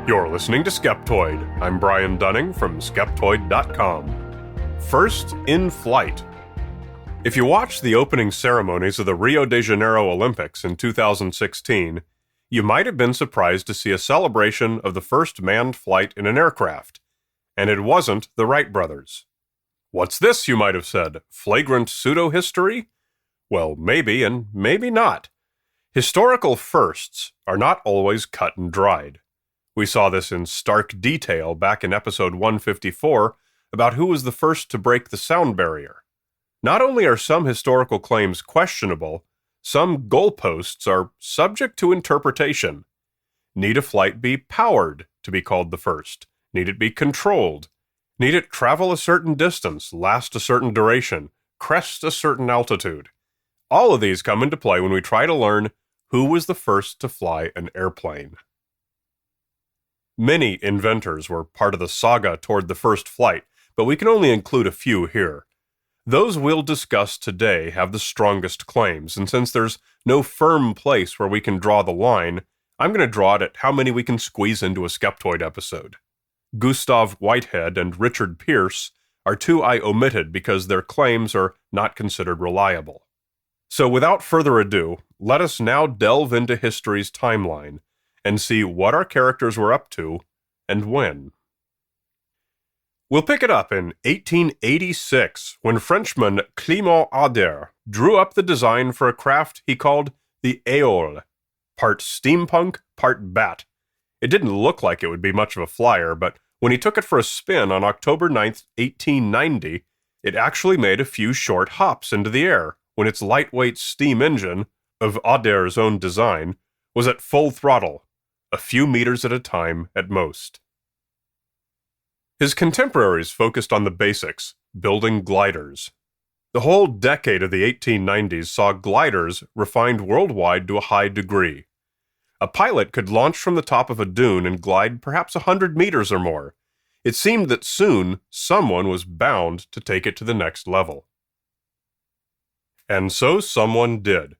You're listening to Skeptoid. I'm Brian Dunning from Skeptoid.com. First in flight. If you watched the opening ceremonies of the Rio de Janeiro Olympics in 2016, you might have been surprised to see a celebration of the first manned flight in an aircraft. And it wasn't the Wright brothers. What's this, you might have said? Flagrant pseudo-history? Well, maybe and maybe not. Historical firsts are not always cut and dried. We saw this in stark detail back in episode 154 about who was the first to break the sound barrier. Not only are some historical claims questionable, some goalposts are subject to interpretation. Need a flight be powered to be called the first? Need it be controlled? Need it travel a certain distance, last a certain duration, crest a certain altitude? All of these come into play when we try to learn who was the first to fly an airplane. Many inventors were part of the saga toward the first flight, but we can only include a few here. Those we'll discuss today have the strongest claims, and since there's no firm place where we can draw the line, I'm going to draw it at how many we can squeeze into a Skeptoid episode. Gustav Whitehead and Richard Pearce are two I omitted because their claims are not considered reliable. So without further ado, let us now delve into history's timeline and see what our characters were up to and when. We'll pick it up in 1886 when Frenchman Clément Ader drew up the design for a craft he called the Éole, part steampunk, part bat. It didn't look like it would be much of a flyer, but when he took it for a spin on October 9th, 1890, it actually made a few short hops into the air when its lightweight steam engine, of Ader's own design, was at full throttle, a few meters at a time at most. His contemporaries focused on the basics, building gliders. The whole decade of the 1890s saw gliders refined worldwide to a high degree. A pilot could launch from the top of a dune and glide perhaps 100 meters or more. It seemed that soon someone was bound to take it to the next level. And so someone did.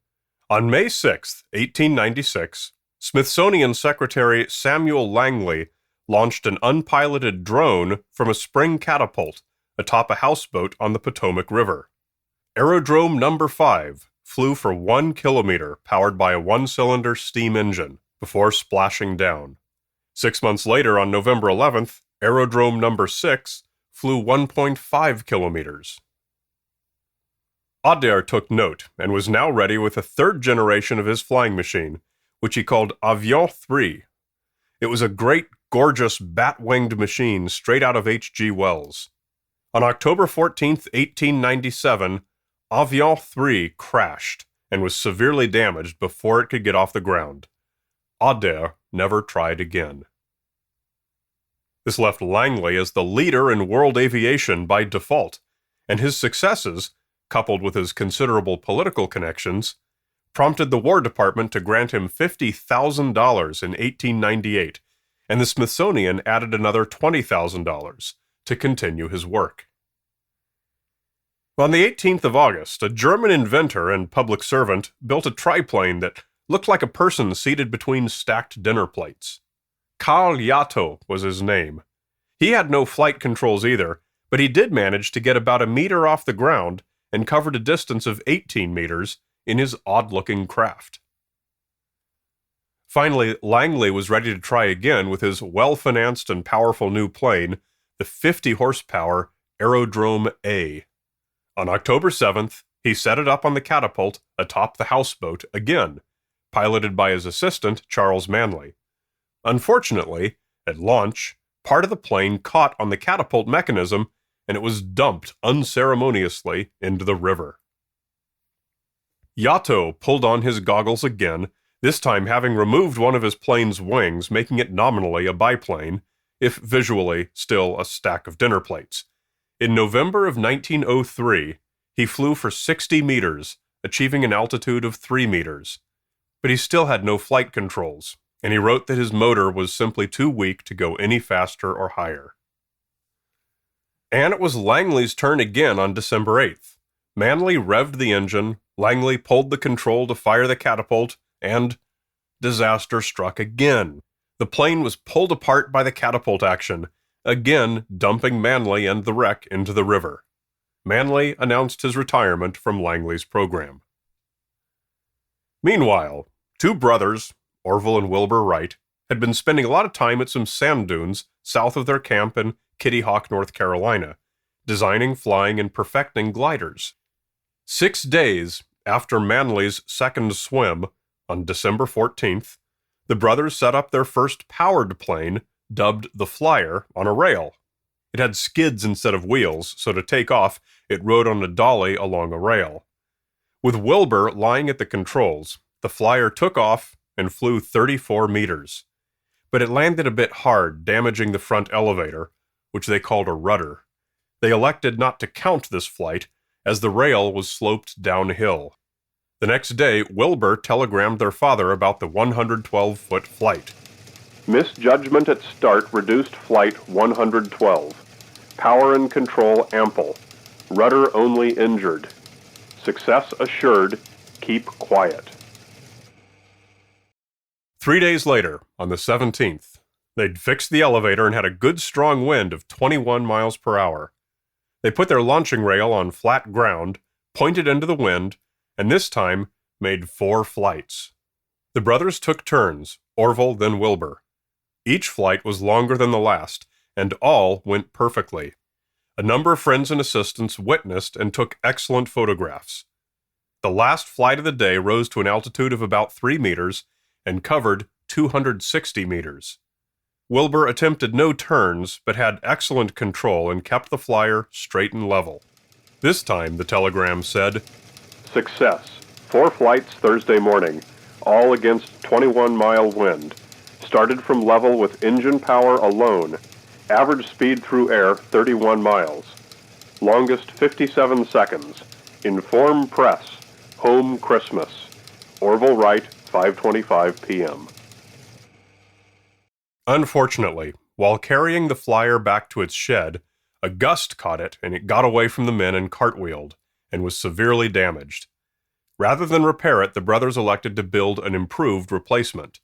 On May 6, 1896, Smithsonian Secretary Samuel Langley launched an unpiloted drone from a spring catapult atop a houseboat on the Potomac River. Aerodrome number 5 flew for 1 kilometer powered by a one-cylinder steam engine before splashing down. 6 months later, on November 11th, Aerodrome number 6 flew 1.5 kilometers. Ader took note and was now ready with a third generation of his flying machine, which he called Aviation 3. It was a great, gorgeous, bat-winged machine straight out of H.G. Wells. On October 14, 1897, Aviation 3 crashed and was severely damaged before it could get off the ground. Ader never tried again. This left Langley as the leader in world aviation by default, and his successes, coupled with his considerable political connections, prompted the War Department to grant him $50,000 in 1898, and the Smithsonian added another $20,000 to continue his work. On the 18th of August, a German inventor and public servant built a triplane that looked like a person seated between stacked dinner plates. Karl Yatto was his name. He had no flight controls either, but he did manage to get about a meter off the ground and covered a distance of 18 meters in his odd-looking craft. Finally, Langley was ready to try again with his well-financed and powerful new plane, the 50-horsepower Aerodrome A. On October 7th, he set it up on the catapult atop the houseboat again, piloted by his assistant, Charles Manley. Unfortunately, at launch, part of the plane caught on the catapult mechanism, and it was dumped unceremoniously into the river. Yatto pulled on his goggles again, this time having removed one of his plane's wings, making it nominally a biplane, if visually still a stack of dinner plates. In November of 1903, he flew for 60 meters, achieving an altitude of 3 meters. But he still had no flight controls, and he wrote that his motor was simply too weak to go any faster or higher. And it was Langley's turn again on December 8th. Manley revved the engine, Langley pulled the control to fire the catapult, and disaster struck again. The plane was pulled apart by the catapult action, again dumping Manley and the wreck into the river. Manley announced his retirement from Langley's program. Meanwhile, two brothers, Orville and Wilbur Wright, had been spending a lot of time at some sand dunes south of their camp in Kitty Hawk, North Carolina, designing, flying, and perfecting gliders. 6 days after Manley's second swim, on December 14th, the brothers set up their first powered plane, dubbed the Flyer, on a rail. It had skids instead of wheels, so to take off, it rode on a dolly along a rail. With Wilbur lying at the controls, the Flyer took off and flew 34 meters. But it landed a bit hard, damaging the front elevator, which they called a rudder. They elected not to count this flight, as the rail was sloped downhill. The next day, Wilbur telegrammed their father about the 112-foot flight. Misjudgment at start reduced flight 112. Power and control ample. Rudder only injured. Success assured. Keep quiet. 3 days later, on the 17th, they'd fixed the elevator and had a good strong wind of 21 miles per hour. They put their launching rail on flat ground, pointed into the wind, and this time made 4 flights. The brothers took turns, Orville then Wilbur. Each flight was longer than the last, and all went perfectly. A number of friends and assistants witnessed and took excellent photographs. The last flight of the day rose to an altitude of about 3 meters and covered 260 meters. Wilbur attempted no turns, but had excellent control and kept the Flyer straight and level. This time, the telegram said, Success. 4 flights Thursday morning, all against 21-mile wind. Started from level with engine power alone. Average speed through air 31 miles. Longest 57 seconds. Inform press. Home Christmas. Orville Wright, 5:25 p.m. Unfortunately, while carrying the Flyer back to its shed, a gust caught it and it got away from the men and cartwheeled, and was severely damaged. Rather than repair it, the brothers elected to build an improved replacement.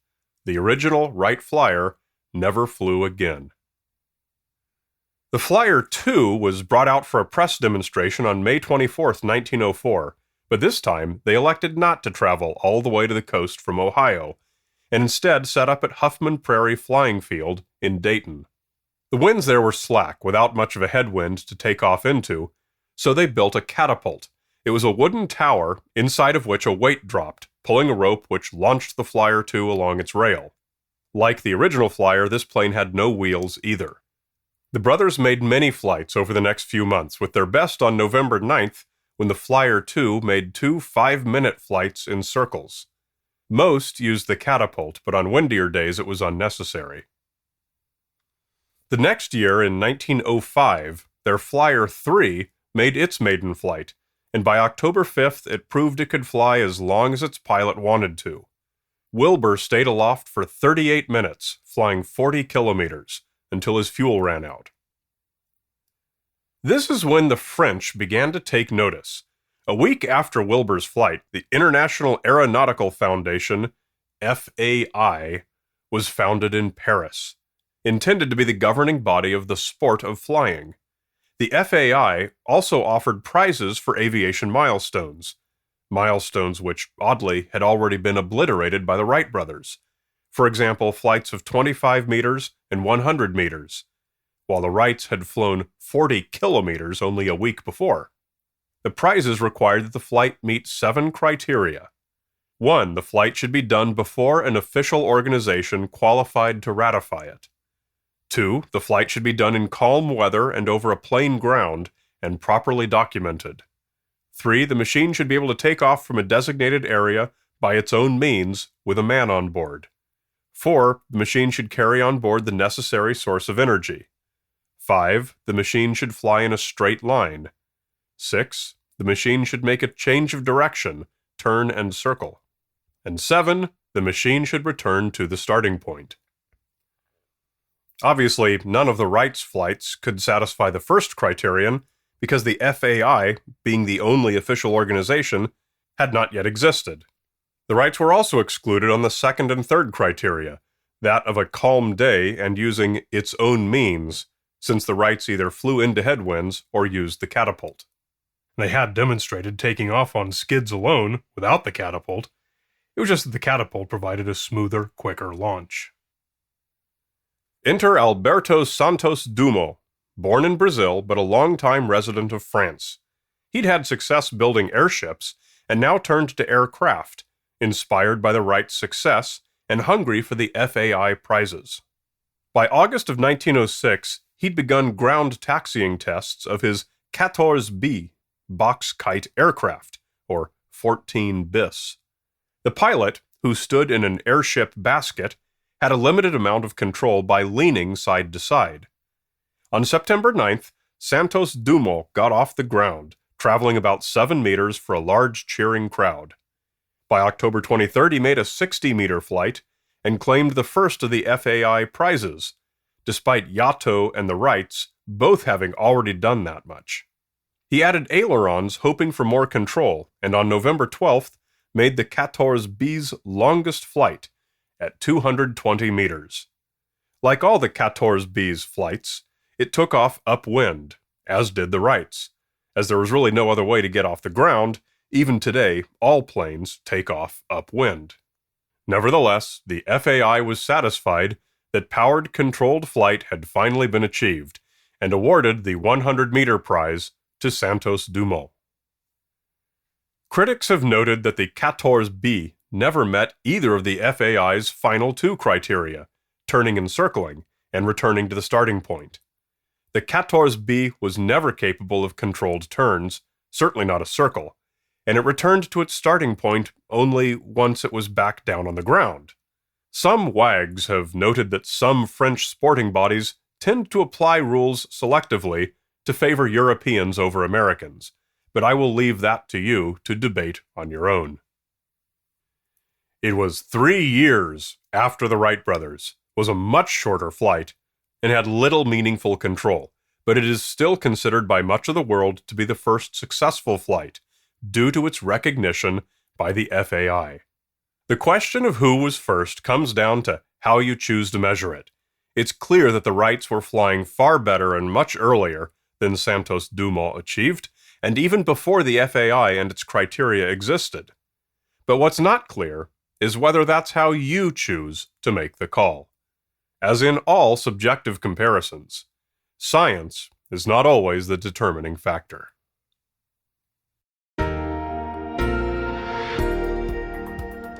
The original Wright Flyer never flew again. The Flyer II was brought out for a press demonstration on May 24, 1904, but this time they elected not to travel all the way to the coast from Ohio, and instead set up at Huffman Prairie Flying Field in Dayton. The winds there were slack, without much of a headwind to take off into, so they built a catapult. It was a wooden tower, inside of which a weight dropped, pulling a rope which launched the Flyer II along its rail. Like the original Flyer, this plane had no wheels either. The brothers made many flights over the next few months, with their best on November 9th, when the Flyer II made 2 5-minute flights in circles. Most used the catapult, but on windier days it was unnecessary. The next year, in 1905, their Flyer III made its maiden flight, and by October 5th it proved it could fly as long as its pilot wanted to. Wilbur stayed aloft for 38 minutes, flying 40 kilometers, until his fuel ran out. This is when the French began to take notice. A week after Wilbur's flight, the International Aeronautical Foundation, FAI, was founded in Paris, intended to be the governing body of the sport of flying. The FAI also offered prizes for aviation milestones which, oddly, had already been obliterated by the Wright brothers. For example, flights of 25 meters and 100 meters, while the Wrights had flown 40 kilometers only a week before. The prizes required that the flight meet 7 criteria. 1. The flight should be done before an official organization qualified to ratify it. 2. The flight should be done in calm weather and over a plain ground and properly documented. 3. The machine should be able to take off from a designated area by its own means with a man on board. 4. The machine should carry on board the necessary source of energy. 5. The machine should fly in a straight line. 6. The machine should make a change of direction, turn and circle. And 7. The machine should return to the starting point. Obviously, none of the Wrights' flights could satisfy the first criterion because the FAI, being the only official organization, had not yet existed. The Wrights were also excluded on the second and third criteria. that of a calm day and using its own means, since the Wrights either flew into headwinds or used the catapult. They had demonstrated taking off on skids alone, without the catapult. It was just that the catapult provided a smoother, quicker launch. Enter Alberto Santos-Dumont, born in Brazil but a long-time resident of France. He'd had success building airships and now turned to aircraft, inspired by the Wright's success and hungry for the FAI prizes. By August of 1906, he'd begun ground taxiing tests of his 14B box kite aircraft, or 14 bis. The pilot, who stood in an airship basket, had a limited amount of control by leaning side to side. On September 9th, Santos-Dumont got off the ground, traveling about 7 meters for a large cheering crowd. By October 23rd, he made a 60-meter flight and claimed the first of the FAI prizes, despite Yato and the Wrights both having already done that much. He added ailerons, hoping for more control, and on November 12th made the 14B's longest flight at 220 meters. Like all the 14B's flights, it took off upwind, as did the Wrights, as there was really no other way to get off the ground. Even today, all planes take off upwind. Nevertheless, the FAI was satisfied that powered controlled flight had finally been achieved, and awarded the 100-meter prize to Santos-Dumont. Critics have noted that the 14B never met either of the FAI's final two criteria, turning and circling, and returning to the starting point. The 14B was never capable of controlled turns, certainly not a circle, and it returned to its starting point only once it was back down on the ground. Some wags have noted that some French sporting bodies tend to apply rules selectively to favor Europeans over Americans, but I will leave that to you to debate on your own. It was 3 years after the Wright brothers, was a much shorter flight, and had little meaningful control, but it is still considered by much of the world to be the first successful flight, due to its recognition by the FAI. The question of who was first comes down to how you choose to measure it. It's clear that the Wrights were flying far better and much earlier than Santos-Dumont achieved, and even before the FAI and its criteria existed. But what's not clear is whether that's how you choose to make the call. As in all subjective comparisons, science is not always the determining factor.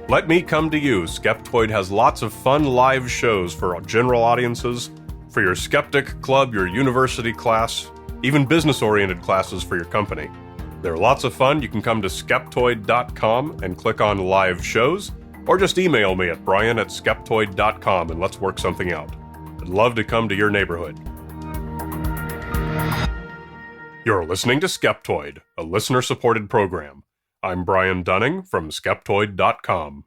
Let me come to you. Skeptoid has lots of fun live shows for general audiences, for your skeptic club, your university class, even business-oriented classes for your company. They're lots of fun. You can come to Skeptoid.com and click on live shows, or just email me at brian@skeptoid.com and let's work something out. I'd love to come to your neighborhood. You're listening to Skeptoid, a listener-supported program. I'm Brian Dunning from Skeptoid.com.